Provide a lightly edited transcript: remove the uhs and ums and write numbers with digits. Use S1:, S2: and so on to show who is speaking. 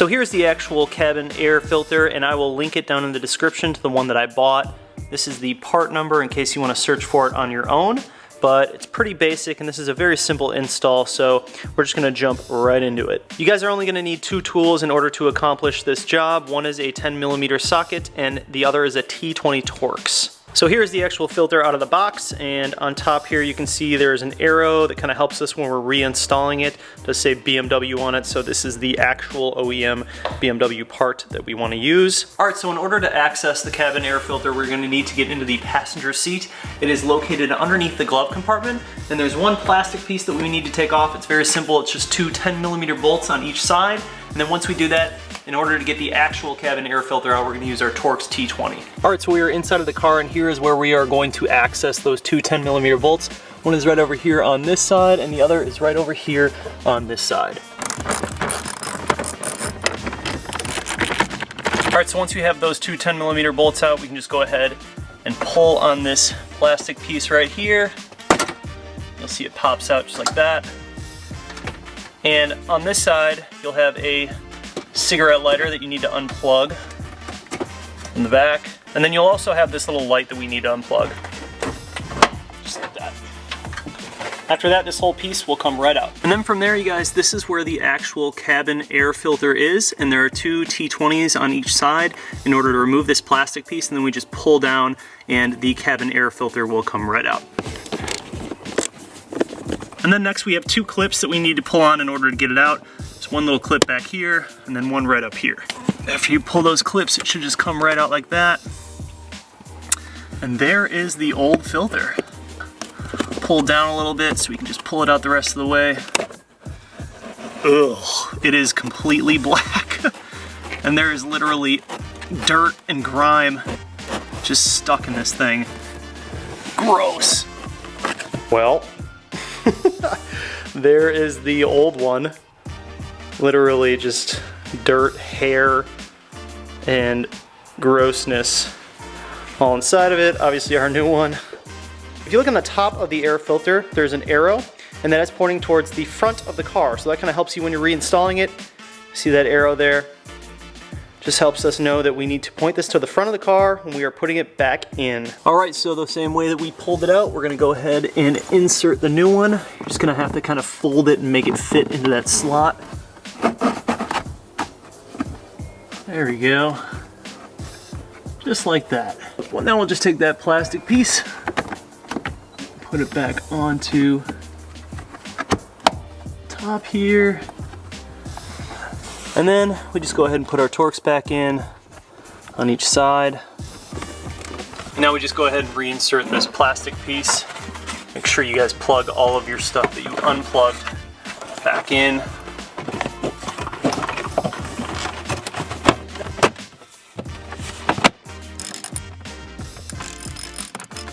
S1: So here's the actual cabin air filter, and I will link it down in the description to the one that I bought. This is the part number in case you want to search for it on your own, but it's pretty basic and this is a very simple install, so we're just gonna jump right into it. You guys are only gonna need 2 tools in order to accomplish this job. One is a 10mm socket and the other is a T20 Torx. So here's the actual filter out of the box, and on top here you can see there's an arrow that kind of helps us when we're reinstalling it. It does say BMW on it, so this is the actual OEM BMW part that we want to use. Alright, so in order to access the cabin air filter, we're going to need to get into the passenger seat. It is located underneath the glove compartment, and there's one plastic piece that we need to take off. It's very simple, it's just 2 10mm bolts on each side, and then once we do that, in order to get the actual cabin air filter out, we're going to use our Torx T20. Alright, so we are inside of the car, and here is where we are going to access those 2 10mm bolts. One is right over here on this side, and the other is right over here on this side. Alright, so once we have those 2 10mm bolts out, we can just go ahead and pull on this plastic piece right here. You'll see it pops out just like that. And on this side, you'll have a cigarette lighter that you need to unplug in the back. And then you'll also have this little light that we need to unplug. Just like that. After that, this whole piece will come right out. And then from there, you guys, this is where the actual cabin air filter is, and there are 2 T20s on each side in order to remove this plastic piece, and then we just pull down and the cabin air filter will come right out. And then next we have 2 clips that we need to pull on in order to get it out. There's one little clip back here, and then one right up here. After you pull those clips, it should just come right out like that. And there is the old filter. Pull down a little bit so we can just pull it out the rest of the way. Ugh, it is completely black. And there is literally dirt and grime just stuck in this thing. Gross. Well, there is the old one. Literally just dirt, hair, and grossness all inside of it. Obviously our new one. If you look on the top of the air filter, there's an arrow, and that is pointing towards the front of the car. So that kind of helps you when you're reinstalling it. See that arrow there? Just helps us know that we need to point this to the front of the car when we are putting it back in. Alright, so the same way that we pulled it out, we're going to go ahead and insert the new one. You're just going to have to kind of fold it and make it fit into that slot. There we go. Just like that. Well, now we'll just take that plastic piece, put it back onto top here, and then we just go ahead and put our Torx back in on each side. Now we just go ahead and reinsert this plastic piece. Make sure you guys plug all of your stuff that you unplugged back in.